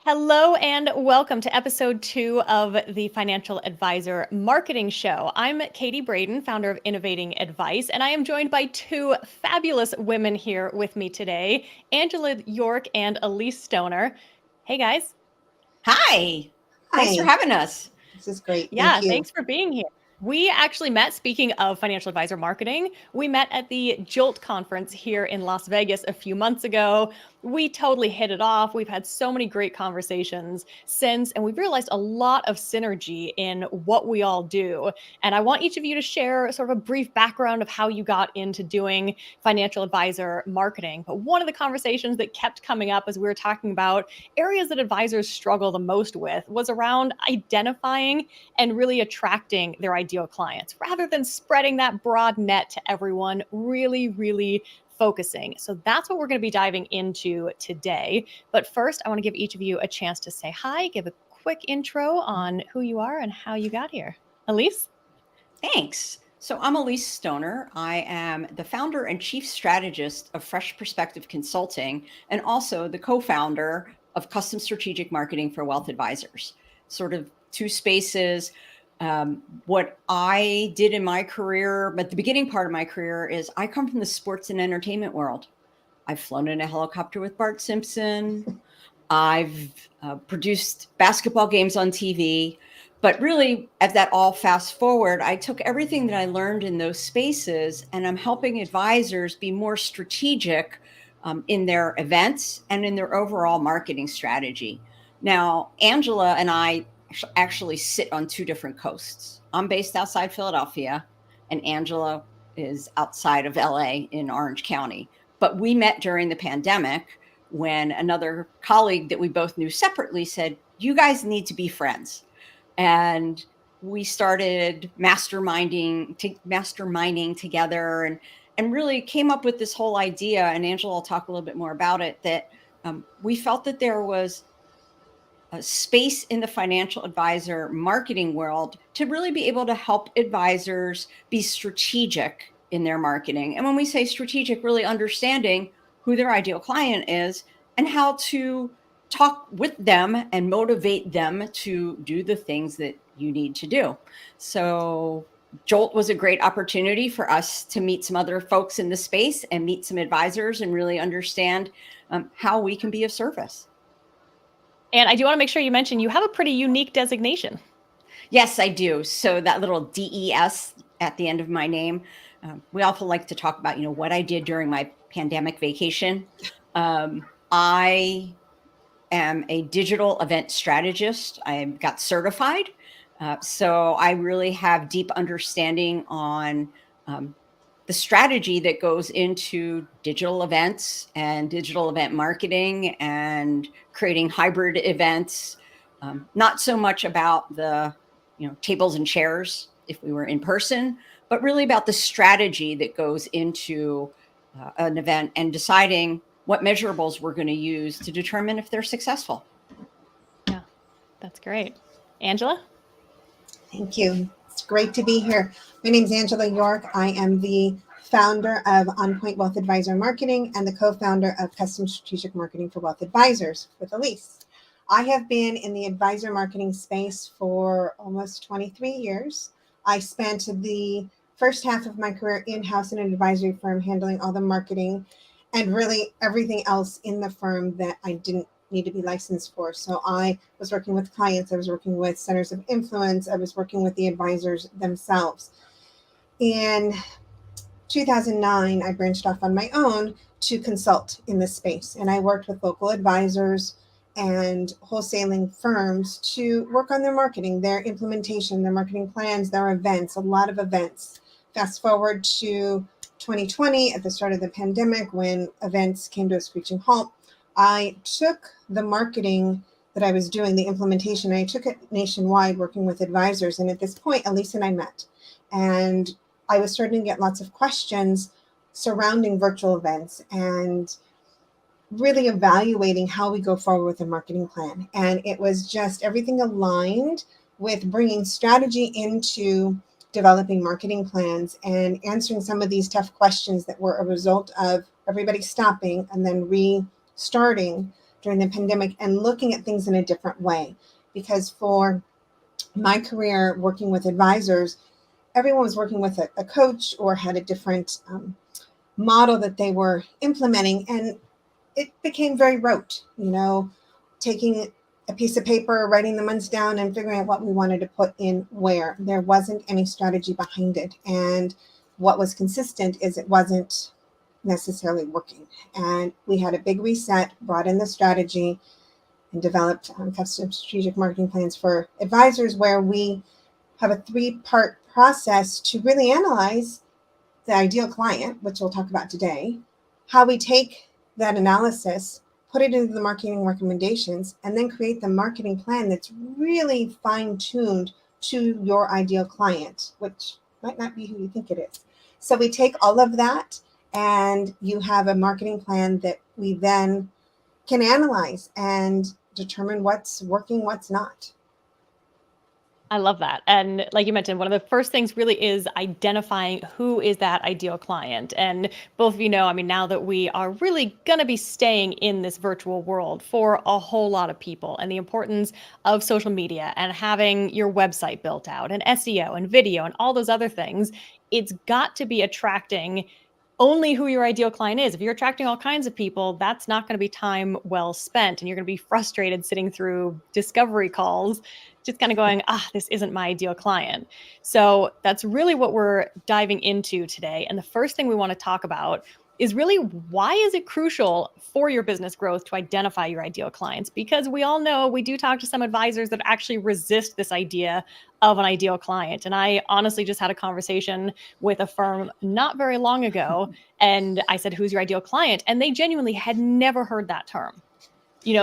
Hello and welcome to episode 2 of the Financial Advisor Marketing Show. I'm Katie Braden, founder of Innovating Advice, and I am joined by two fabulous women here with me today, Angela York and Elyse Stoner. Hey guys. Hi. Thanks for Hi, having us. this is great. Yeah, Thank you. thanks for being here. We actually met, speaking of financial advisor marketing, we met at the Jolt conference here in Las Vegas a few months ago. We totally hit it off. We've had so many great conversations since, and we've realized a lot of synergy in what we all do. And I want each of you to share sort of a brief background of how you got into doing financial advisor marketing. But one of the conversations that kept coming up as we were talking about areas that advisors struggle the most with was around identifying and really attracting their ideal clients rather than spreading that broad net to everyone, really focusing. So that's what we're going to be diving into today. But first, I want to give each of you a chance to say hi, give a quick intro on who you are and how you got here. Elyse? Thanks. So I'm Elyse Stoner. I am the founder and chief strategist of Fresh Perspective Consulting and also the co-founder of Custom Strategic Marketing for Wealth Advisors. Sort of two spaces. What I did in my career, but the beginning part of my career is I come from the sports and entertainment world. I've flown in a helicopter with Bart Simpson. I've produced basketball games on TV. But really, as that all fast forward, I took everything that I learned in those spaces and I'm helping advisors be more strategic in their events and in their overall marketing strategy. Now, Angela and I actually sit on two different coasts. I'm based outside Philadelphia, and Angela is outside of LA in Orange County. But we met during the pandemic when another colleague that we both knew separately said, "You guys need to be friends." And we started masterminding together and really came up with this whole idea. And Angela will talk a little bit more about it, that we felt that there was a space in the financial advisor marketing world to really be able to help advisors be strategic in their marketing. And when we say strategic, really understanding who their ideal client is and how to talk with them and motivate them to do the things that you need to do. So Jolt was a great opportunity for us to meet some other folks in the space and meet some advisors and really understand how we can be of service. And I do want to make sure you mention you have a pretty unique designation. Yes, I do. So that little DES at the end of my name, we also like to talk about, what I did during my pandemic vacation. I am a digital event strategist. I got certified. So I really have deep understanding on the strategy that goes into digital events and digital event marketing and creating hybrid events. Not so much about the tables and chairs if we were in person, but really about the strategy that goes into an event and deciding what measurables we're going to use to determine if they're successful. Yeah, that's great. Angela? Thank you. It's great to be here. My name is Angela York. I am the founder of On Point Wealth Advisor Marketing and the co-founder of Custom Strategic Marketing for Wealth Advisors with Elyse. I have been in the advisor marketing space for almost 23 years. I spent the first half of my career in-house in an advisory firm handling all the marketing and really everything else in the firm that I didn't need to be licensed for. So I was working with clients, I was working with centers of influence, I was working with the advisors themselves. In 2009, I branched off on my own to consult in this space. And I worked with local advisors and wholesaling firms to work on their marketing, their implementation, their marketing plans, their events, a lot of events. Fast forward to 2020 at the start of the pandemic when events came to a screeching halt. I took the marketing that I was doing, the implementation, I took it nationwide working with advisors. And at this point, Elyse and I met. And I was starting to get lots of questions surrounding virtual events and really evaluating how we go forward with a marketing plan. And it was just everything aligned with bringing strategy into developing marketing plans and answering some of these tough questions that were a result of everybody stopping and then restarting during the pandemic and looking at things in a different way. Because for my career working with advisors, everyone was working with a coach or had a different model that they were implementing. And it became very rote, taking a piece of paper, writing the months down and figuring out what we wanted to put in where. There wasn't any strategy behind it. And what was consistent is it wasn't necessarily working. And we had a big reset, brought in the strategy, and developed custom strategic marketing plans for advisors, where we have a 3-part process to really analyze the ideal client, which we'll talk about today, how we take that analysis, put it into the marketing recommendations, and then create the marketing plan that's really fine-tuned to your ideal client, which might not be who you think it is. So we take all of that, and you have a marketing plan that we then can analyze and determine what's working, what's not. I love that. And like you mentioned, one of the first things really is identifying who is that ideal client. And both of you know, I mean, now that we are really going to be staying in this virtual world for a whole lot of people, and the importance of social media and having your website built out and SEO and video and all those other things, it's got to be attracting only who your ideal client is. If you're attracting all kinds of people, that's not going to be time well spent. And you're going to be frustrated sitting through discovery calls, just kind of going, this isn't my ideal client. So that's really what we're diving into today. And the first thing we want to talk about is really, why is it crucial for your business growth to identify your ideal clients? Because we all know, we do talk to some advisors that actually resist this idea of an ideal client. And I honestly just had a conversation with a firm not very long ago, and I said, who's your ideal client? And they genuinely had never heard that term.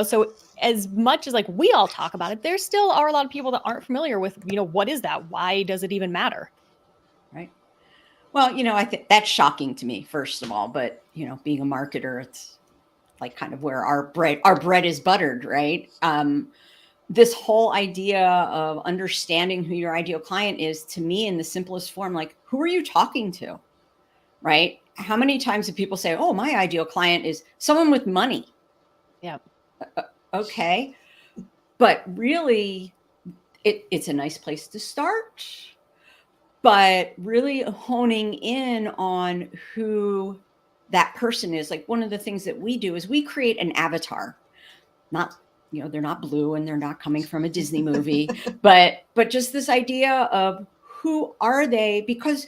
So as much as like we all talk about it, there still are a lot of people that aren't familiar with, what is that? Why does it even matter? Right. Well, I think that's shocking to me, first of all, but being a marketer, it's like kind of where our bread is buttered, right? This whole idea of understanding who your ideal client is, to me, in the simplest form, like, who are you talking to, right? How many times do people say, oh, my ideal client is someone with money? Yeah. Okay. But really, it's a nice place to start. But really honing in on who that person is. Like, one of the things that we do is we create an avatar. Not, they're not blue and they're not coming from a Disney movie, but just this idea of who are they, because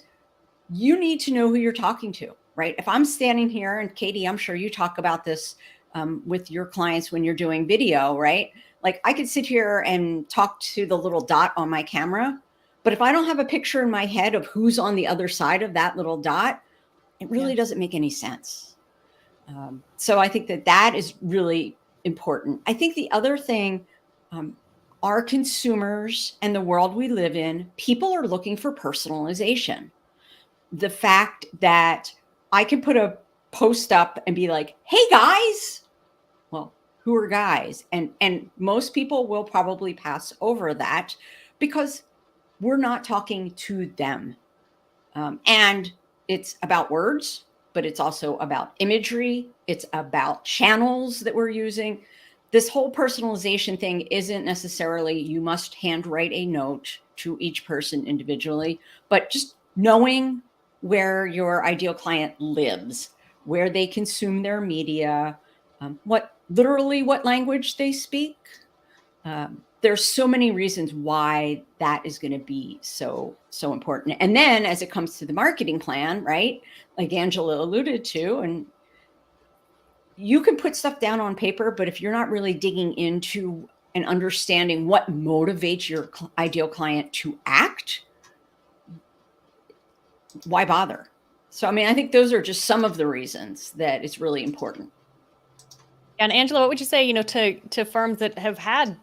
you need to know who you're talking to, right? If I'm standing here, and Katie, I'm sure you talk about this with your clients when you're doing video, right? Like, I could sit here and talk to the little dot on my camera, but if I don't have a picture in my head of who's on the other side of that little dot, it really doesn't make any sense. So I think that is really important. I think the other thing, our consumers and the world we live in, people are looking for personalization. The fact that I can put a post up and be like, hey guys, well, who are guys? And most people will probably pass over that because we're not talking to them. And it's about words, but it's also about imagery. It's about channels that we're using. This whole personalization thing isn't necessarily you must handwrite a note to each person individually, but just knowing where your ideal client lives, where they consume their media, what language they speak. There's so many reasons why that is going to be so important. And then as it comes to the marketing plan, right, like Angela alluded to, and you can put stuff down on paper, but if you're not really digging into and understanding what motivates your ideal client to act, why bother? So, I mean, I think those are just some of the reasons that it's really important. And Angela, what would you say, to firms that have had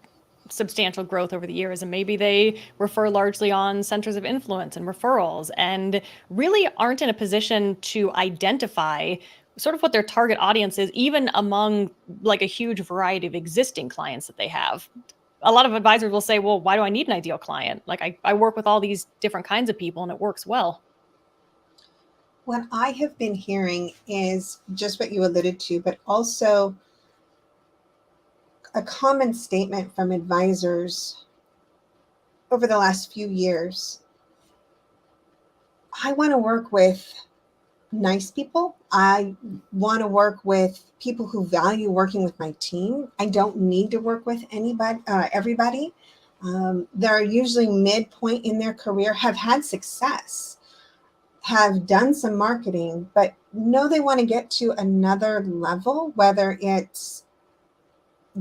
substantial growth over the years, and maybe they refer largely on centers of influence and referrals, and really aren't in a position to identify sort of what their target audience is, even among like a huge variety of existing clients that they have? A lot of advisors will say, well, why do I need an ideal client? Like, I work with all these different kinds of people and it works well. What I have been hearing is just what you alluded to, but also a common statement from advisors over the last few years. I want to work with nice people. I want to work with people who value working with my team. I don't need to work with everybody. They're usually midpoint in their career, have had success, have done some marketing, but know they want to get to another level, whether it's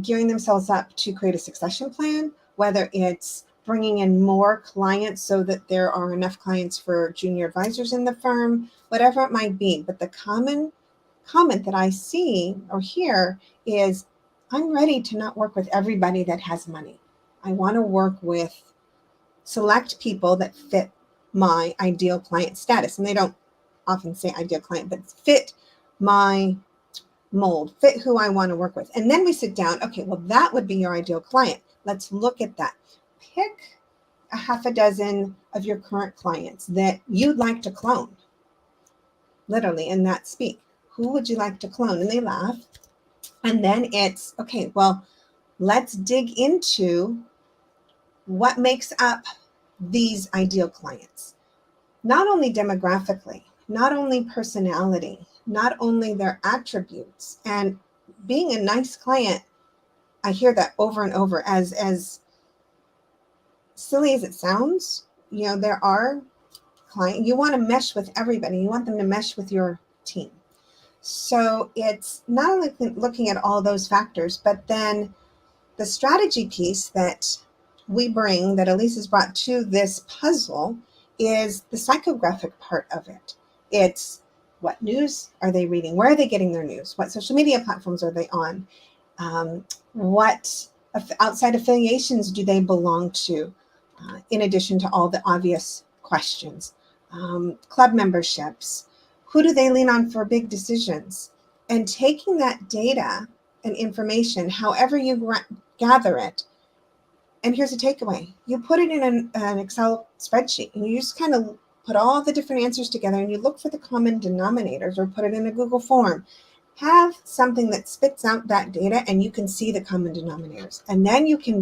gearing themselves up to create a succession plan, whether it's bringing in more clients so that there are enough clients for junior advisors in the firm, whatever it might be. But the common comment that I see or hear is, I'm ready to not work with everybody that has money. I want to work with select people that fit my ideal client status. And they don't often say ideal client, but fit my mold, fit who I want to work with. And then we sit down, okay, well, that would be your ideal client. Let's look at that. Pick a half a dozen of your current clients that you'd like to clone, literally in that speak. Who would you like to clone? And they laugh. And then it's, okay, well, let's dig into what makes up these ideal clients. Not only demographically, not only personality, not only their attributes. And being a nice client, I hear that over and over, as silly as it sounds. There are clients, you want to mesh with everybody. You want them to mesh with your team. So it's not only looking at all those factors, but then the strategy piece that we bring, that Elyse has brought to this puzzle, is the psychographic part of it. It's what news are they reading? Where are they getting their news? What social media platforms are they on? What outside affiliations do they belong to? In addition to all the obvious questions. Club memberships. Who do they lean on for big decisions? And taking that data and information, however you gather it, and here's a takeaway. You put it in an Excel spreadsheet, and you just kind of put all the different answers together, and you look for the common denominators, or put it in a Google form. Have something that spits out that data, and you can see the common denominators. And then you can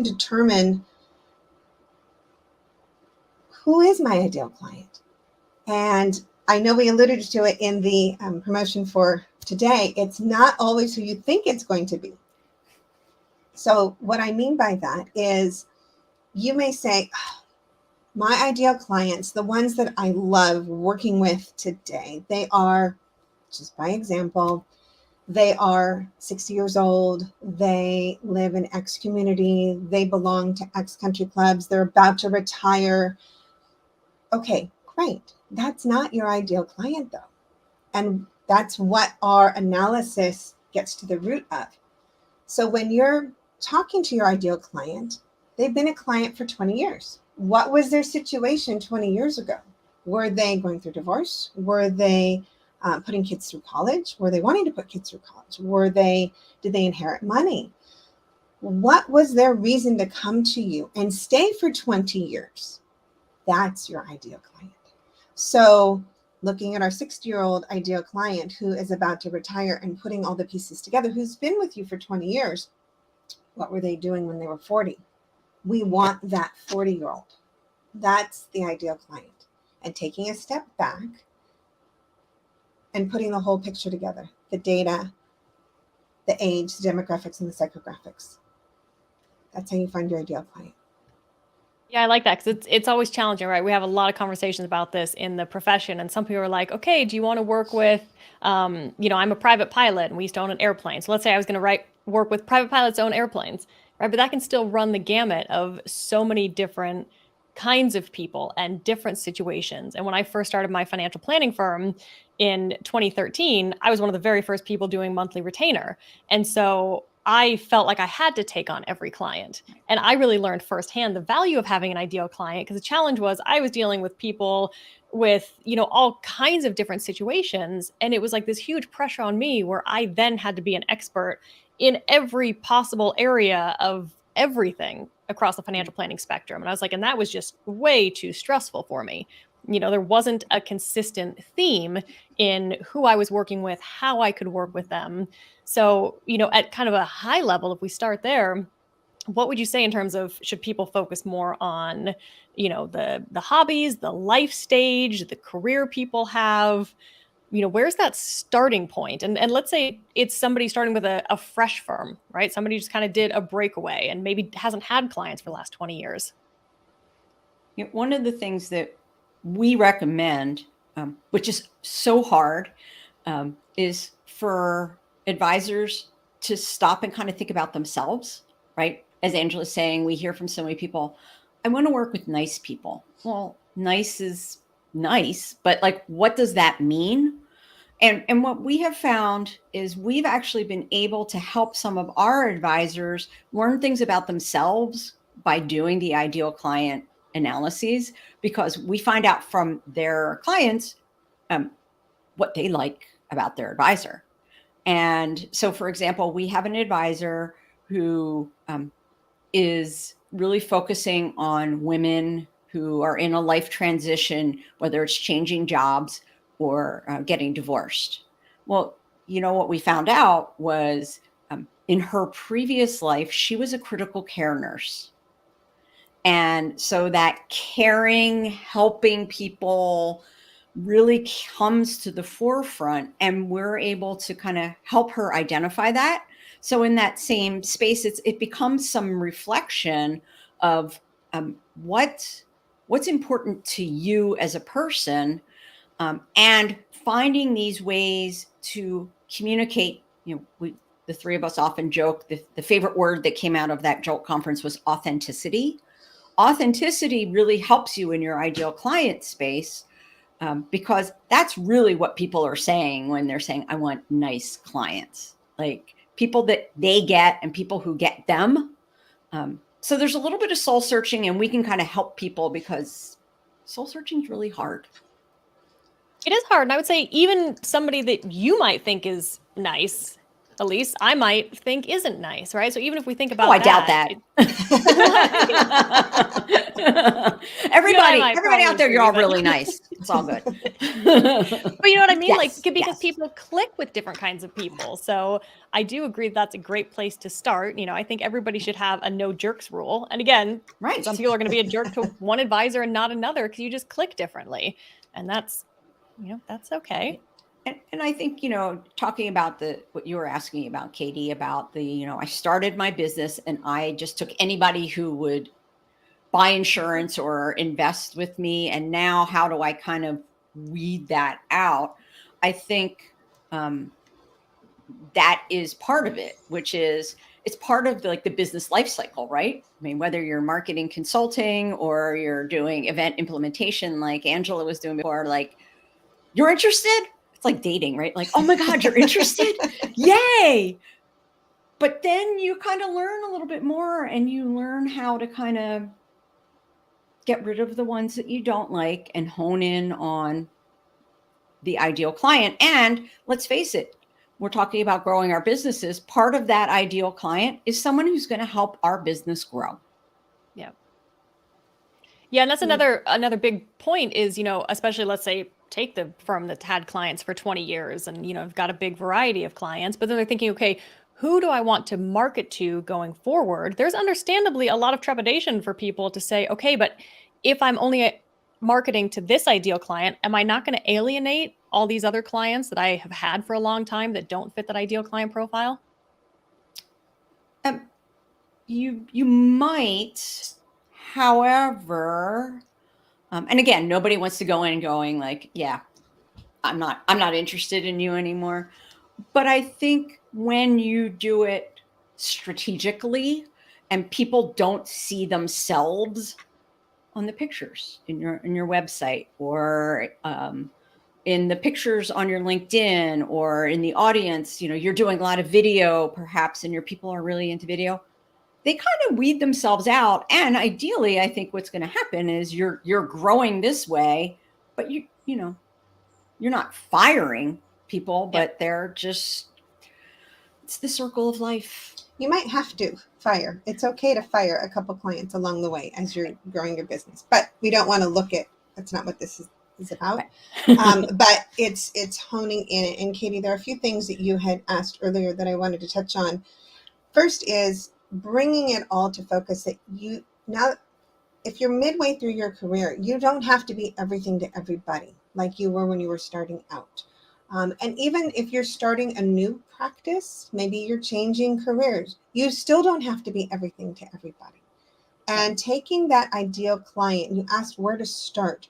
determine, who is my ideal client? And I know we alluded to it in the promotion for today. It's not always who you think it's going to be. So what I mean by that is, you may say, my ideal clients, the ones that I love working with today, they are, just by example, they are 60 years old, they live in X community, they belong to X country clubs, they're about to retire. Okay, great. That's not your ideal client, though. And that's what our analysis gets to the root of. So when you're talking to your ideal client, they've been a client for 20 years. What was their situation 20 years ago? Were they going through divorce? Were they putting kids through college? Were they wanting to put kids through college? Did they inherit money? What was their reason to come to you and stay for 20 years? That's your ideal client. So looking at our 60-year-old ideal client who is about to retire and putting all the pieces together, who's been with you for 20 years, what were they doing when they were 40? We want that 40-year-old. That's the ideal client. And taking a step back and putting the whole picture together, the data, the age, the demographics, and the psychographics. That's how you find your ideal client. Yeah, I like that, because it's always challenging, right? We have a lot of conversations about this in the profession, and some people are like, okay, do you want to work with, I'm a private pilot and we used to own an airplane. So let's say I was going to work with private pilots own airplanes, right? But that can still run the gamut of so many different kinds of people and different situations. And when I first started my financial planning firm in 2013, I was one of the very first people doing monthly retainer. And so I felt like I had to take on every client. And I really learned firsthand the value of having an ideal client, because the challenge was I was dealing with people with, all kinds of different situations. And it was like this huge pressure on me where I then had to be an expert in every possible area of everything across the financial planning spectrum. And I was like, and that was just way too stressful for me. There wasn't a consistent theme in who I was working with, how I could work with them. So, at kind of a high level, if we start there, what would you say in terms of should people focus more on, the hobbies, the life stage, the career people have? Where's that starting point? And let's say it's somebody starting with a fresh firm, right? Somebody just kind of did a breakaway and maybe hasn't had clients for the last 20 years. One of the things that we recommend, which is so hard, is for advisors to stop and kind of think about themselves, right? As Angela's saying, we hear from so many people, I want to work with nice people. Well, nice is nice, but like, what does that mean? And what we have found is we've actually been able to help some of our advisors learn things about themselves by doing the ideal client analyses, because we find out from their clients what they like about their advisor. And so, for example, we have an advisor who is really focusing on women who are in a life transition, whether it's changing jobs or getting divorced. Well, what we found out was in her previous life, she was a critical care nurse. And so that caring, helping people really comes to the forefront, and we're able to kind of help her identify that. So in that same space, it becomes some reflection of what's important to you as a person, and finding these ways to communicate. The three of us often joke the favorite word that came out of that JOLT conference was authenticity. Authenticity really helps you in your ideal client space, because that's really what people are saying when they're saying, I want nice clients, like people that they get and people who get them. So there's a little bit of soul searching, and we can kind of help people because soul searching is really hard. It is hard. And I would say even somebody that you might think is nice, Elyse, I might think isn't nice, right? So even if we think about doubt that. Everybody out there, you're all really nice. It's all good. But you know what I mean? Yes, because yes. people click with different kinds of people. So I do agree that's a great place to start. I think everybody should have a no jerks rule. And again, Right. some people are going to be a jerk to one advisor and not another because you just click differently. And that's okay. And I think, talking about what you were asking about, Katie, about I started my business and I just took anybody who would buy insurance or invest with me. And now how do I kind of weed that out? I think that is part of it, which is it's part of the business life cycle, right? I mean, whether you're marketing consulting or you're doing event implementation like Angela was doing before, like, you're interested? It's like dating, right? Like, oh my God, you're interested? Yay. But then you kind of learn a little bit more, and you learn how to kind of get rid of the ones that you don't like and hone in on the ideal client. And let's face it, we're talking about growing our businesses. Part of that ideal client is someone who's going to help our business grow. Yeah. Yeah. And that's another big point is, especially let's say take the firm that's had clients for 20 years and, have got a big variety of clients, but then they're thinking, okay, who do I want to market to going forward? There's understandably a lot of trepidation for people to say, okay, but if I'm only marketing to this ideal client, am I not going to alienate all these other clients that I have had for a long time that don't fit that ideal client profile? You might, however, and again, nobody wants to go in going like, yeah, I'm not interested in you anymore. But I think when you do it strategically and people don't see themselves on the pictures in your website, or in the pictures on your LinkedIn, or in the audience, you're doing a lot of video perhaps, and your people are really into video, they kind of weed themselves out. And ideally, I think what's going to happen is you're growing this way, but you're not firing people, but they're just, it's the circle of life. You might have to fire. It's okay to fire a couple clients along the way as you're growing your business, but we don't want to look at, that's not what this is is about. Right. But it's honing in. And Katie, there are a few things that you had asked earlier that I wanted to touch on. First is bringing it all to focus that you now, if you're midway through your career, you don't have to be everything to everybody like you were when you were starting out. And even if you're starting a new practice, maybe you're changing careers, you still don't have to be everything to everybody. And taking that ideal client, you asked where to start.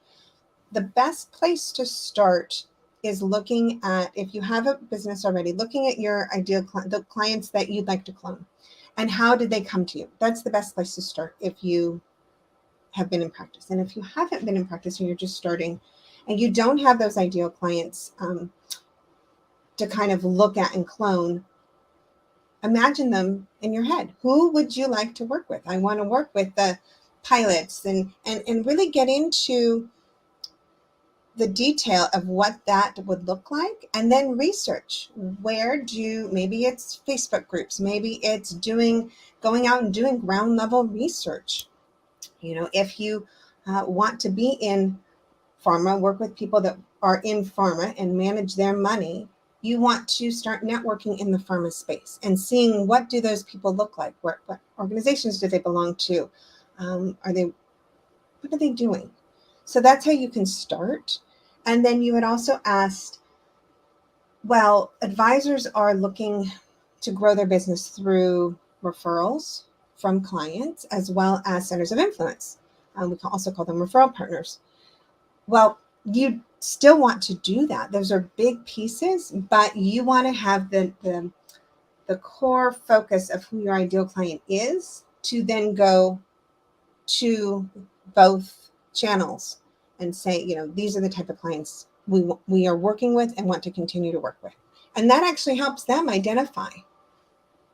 The best place to start is looking at, if you have a business already, looking at your ideal client, the clients that you'd like to clone, and how did they come to you. That's the best place to start if you have been in practice. And if you haven't been in practice and you're just starting and you don't have those ideal clients to kind of look at and clone, imagine them in your head. Who would you like to work with? I want to work with the pilots, and really get into the detail of what that would look like, and then research. Maybe it's Facebook groups, maybe it's going out and doing ground level research. If you want to be in pharma, work with people that are in pharma and manage their money, you want to start networking in the pharma space and seeing what do those people look like, what organizations do they belong to, what are they doing. So that's how you can start. And then you had also asked, well, advisors are looking to grow their business through referrals from clients as well as centers of influence. We can also call them referral partners. Well, you still want to do that. Those are big pieces, but you want to have the core focus of who your ideal client is to then go to both channels and say, these are the type of clients we are working with and want to continue to work with. And that actually helps them identify.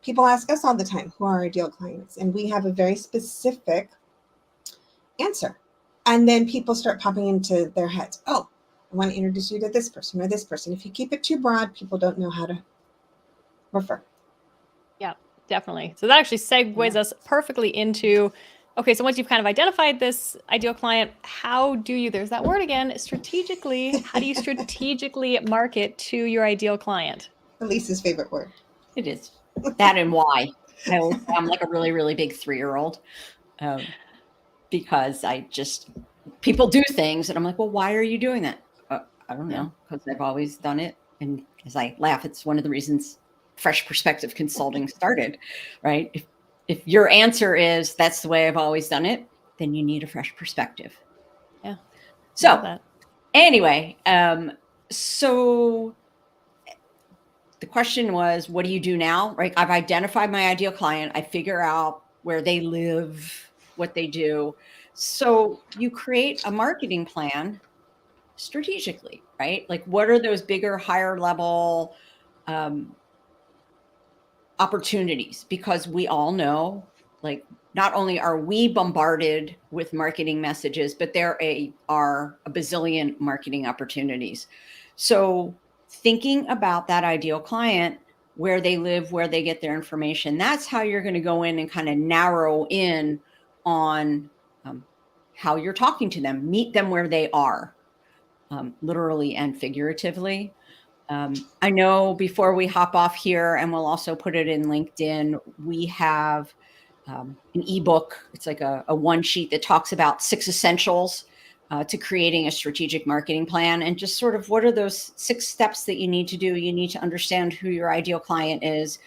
People ask us all the time who our ideal clients, and we have a very specific answer. And then people start popping into their heads. Oh, I want to introduce you to this person or this person. If you keep it too broad, people don't know how to refer. Yeah, definitely. So that actually segues us perfectly into, okay, so once you've kind of identified this ideal client, there's that word again, strategically, how do you strategically market to your ideal client? Elise's favorite word. It is that, and why. I always say I'm like a really, really big 3-year-old, because people do things and I'm like, well, why are you doing that? I don't know, because I've always done it. And as I laugh, it's one of the reasons Fresh Perspective Consulting started, right? If your answer is that's the way I've always done it, then you need a fresh perspective. Yeah. So anyway, so the question was, what do you do now? Right? I've identified my ideal client. I figure out where they live, what they do. So you create a marketing plan strategically, right? Like, what are those bigger, higher level opportunities? Because we all know, like, not only are we bombarded with marketing messages, but there are a bazillion marketing opportunities. So thinking about that ideal client, where they live, where they get their information, that's how you're going to go in and kind of narrow in on how you're talking to them, meet them where they are, literally and figuratively. I know before we hop off here, and we'll also put it in LinkedIn, we have an ebook. It's like a one sheet that talks about 6 essentials to creating a strategic marketing plan, and just sort of what are those 6 steps that you need to do. You need to understand who your ideal client is.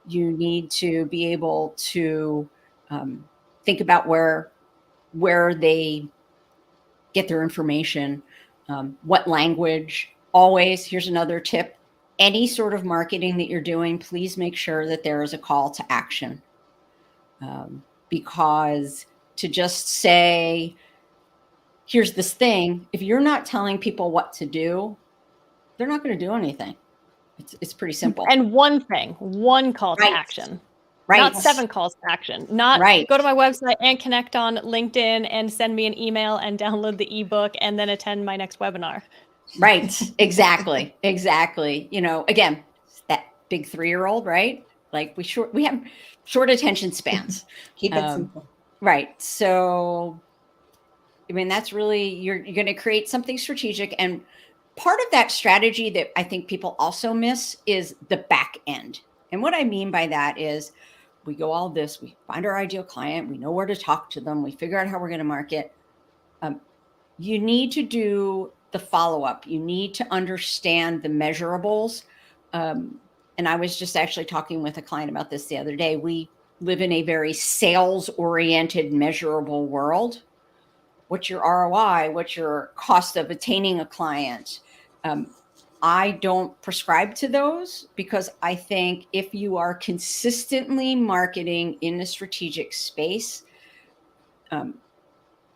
You need to be able to think about where they get their information, what language. Always, here's another tip: any sort of marketing that you're doing, please make sure that there is a call to action. Because to just say, here's this thing, if you're not telling people what to do, they're not going to do anything. It's pretty simple. And one call to action. Right. Not 7 calls to action. Not go to my website and connect on LinkedIn and send me an email and download the ebook and then attend my next webinar. Right. Exactly. Exactly. Again, that big 3-year-old, right? Like we have short attention spans. Keep it simple. Right. So I mean, that's really, you're going to create something strategic. And part of that strategy that I think people also miss is the back end. And what I mean by that is we go all this, we find our ideal client, we know where to talk to them, we figure out how we're going to market. You need to do the follow-up. You need to understand the measurables. And I was just actually talking with a client about this the other day. We live in a very sales-oriented, measurable world. What's your ROI? What's your cost of attaining a client? I don't prescribe to those because I think if you are consistently marketing in the strategic space,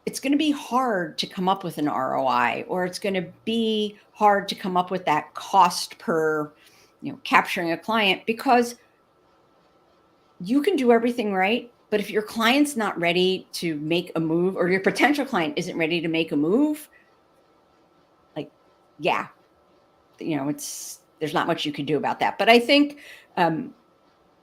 it's going to be hard to come up with an ROI, or it's going to be hard to come up with that cost per, capturing a client, because you can do everything right. But if your client's not ready to make a move, or your potential client isn't ready to make a move, there's not much you can do about that. But I think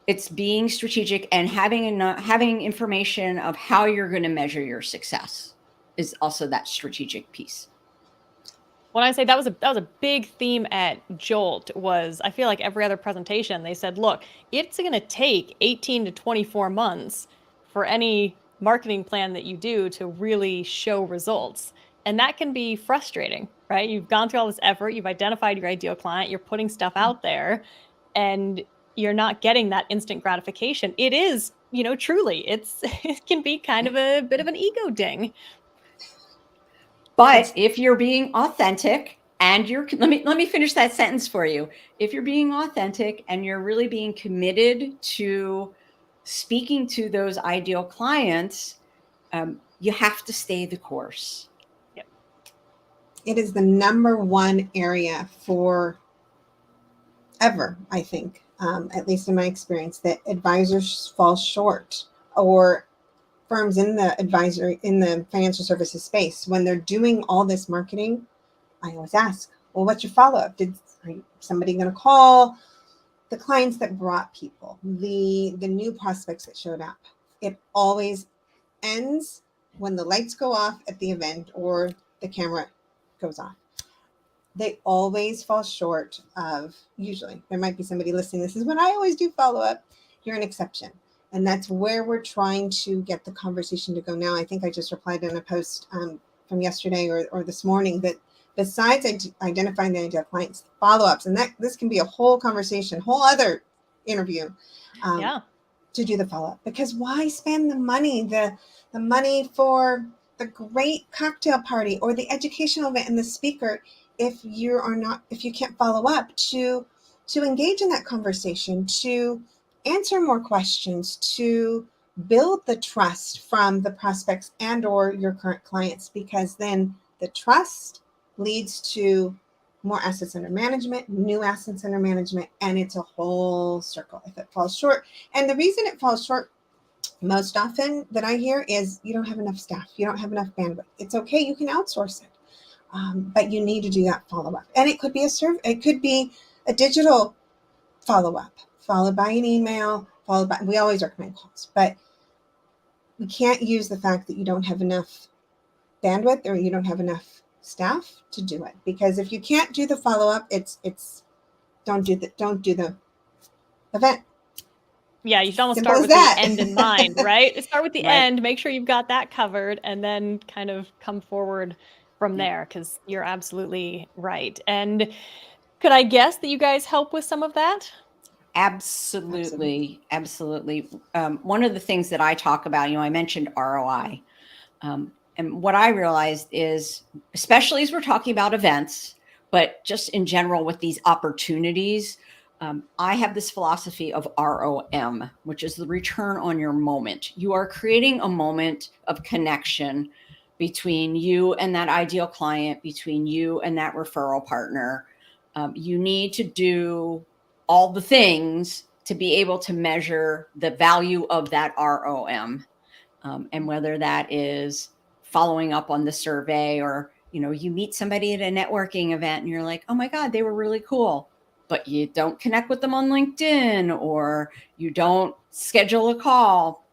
it's being strategic and having information of how you're going to measure your success is also that strategic piece. When I say that was a big theme at Jolt, was I feel like every other presentation they said, look, it's going to take 18 to 24 months for any marketing plan that you do to really show results. And that can be frustrating, right? You've gone through all this effort, you've identified your ideal client, you're putting stuff out there, and you're not getting that instant gratification. It is, truly, it can be kind of a bit of an ego ding. But if you're being authentic and let me finish that sentence for you. If you're being authentic and you're really being committed to speaking to those ideal clients, you have to stay the course. Yep. It is the number one area for ever, I think, at least in my experience, that advisors fall short, or firms in the financial services space, when they're doing all this marketing. I always ask, well, what's your follow-up? Are somebody going to call the clients that brought people, the new prospects that showed up? It always ends when the lights go off at the event or the camera goes off. They always fall short of, usually, there might be somebody listening, this is when I always do follow-up. You're an exception. And that's where we're trying to get the conversation to go now. I think I just replied in a post from yesterday or this morning that besides identifying the ideal clients, follow-ups, and this can be a whole conversation, whole other interview, to do the follow-up. Because why spend the money for the great cocktail party or the educational event and the speaker if you can't follow up to engage in that conversation, to answer more questions, to build the trust from the prospects and or your current clients, because then the trust leads to more assets under management, new assets under management, and it's a whole circle if it falls short. And the reason it falls short most often that I hear is you don't have enough staff, you don't have enough bandwidth. It's okay, you can outsource it, but you need to do that follow-up. And it could be it could be a digital follow-up, followed by an email, we always recommend calls, but we can't use the fact that you don't have enough bandwidth or you don't have enough staff to do it. Because if you can't do the follow-up, don't do the event. Yeah, you should almost start with the end in mind, right? Start with the end, make sure you've got that covered, and then kind of come forward from there, because you're absolutely right. And could I guess that you guys help with some of that? Absolutely. One of the things that I talk about, I mentioned ROI. And what I realized is, especially as we're talking about events, but just in general with these opportunities, I have this philosophy of ROM, which is the return on your moment. You are creating a moment of connection between you and that ideal client, between you and that referral partner. You need to do all the things to be able to measure the value of that ROM. And whether that is following up on the survey, or, you meet somebody at a networking event and you're like, oh my God, they were really cool, but you don't connect with them on LinkedIn, or you don't schedule a call.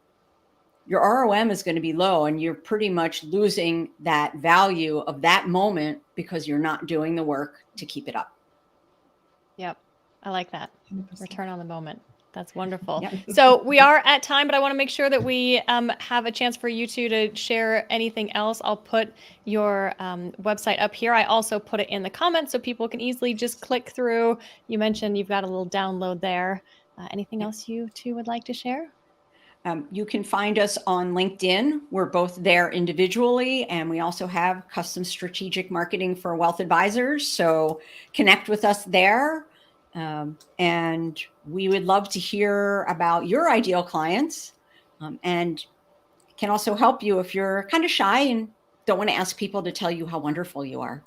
your ROM is going to be low, and you're pretty much losing that value of that moment because you're not doing the work to keep it up. Yep. I like that. 100%. Return on the moment. That's wonderful. Yep. So we are at time, but I want to make sure that we have a chance for you two to share anything else. I'll put your website up here. I also put it in the comments so people can easily just click through. You mentioned you've got a little download there. Anything else you two would like to share? You can find us on LinkedIn. We're both there individually, and we also have custom strategic marketing for wealth advisors. So connect with us there. And we would love to hear about your ideal clients, and can also help you if you're kind of shy and don't want to ask people to tell you how wonderful you are.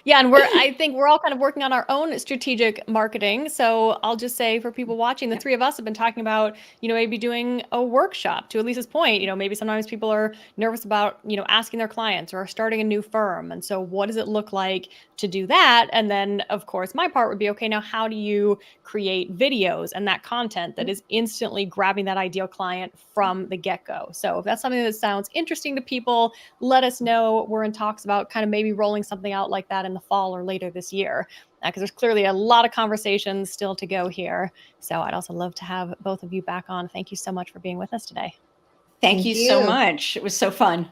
Yeah, and I think we're all kind of working on our own strategic marketing. So I'll just say for people watching, the three of us have been talking about, maybe doing a workshop. To Elise's point, maybe sometimes people are nervous about, asking their clients or starting a new firm. And so what does it look like to do that? And then, of course, my part would be, okay, now how do you create videos and that content that is instantly grabbing that ideal client from the get-go? So if that's something that sounds interesting to people, let us know. We're in talks about kind of maybe rolling something out like that in the fall or later this year, because there's clearly a lot of conversations still to go here. So I'd also love to have both of you back on. Thank you so much for being with us today. Thank you so much. It was so fun.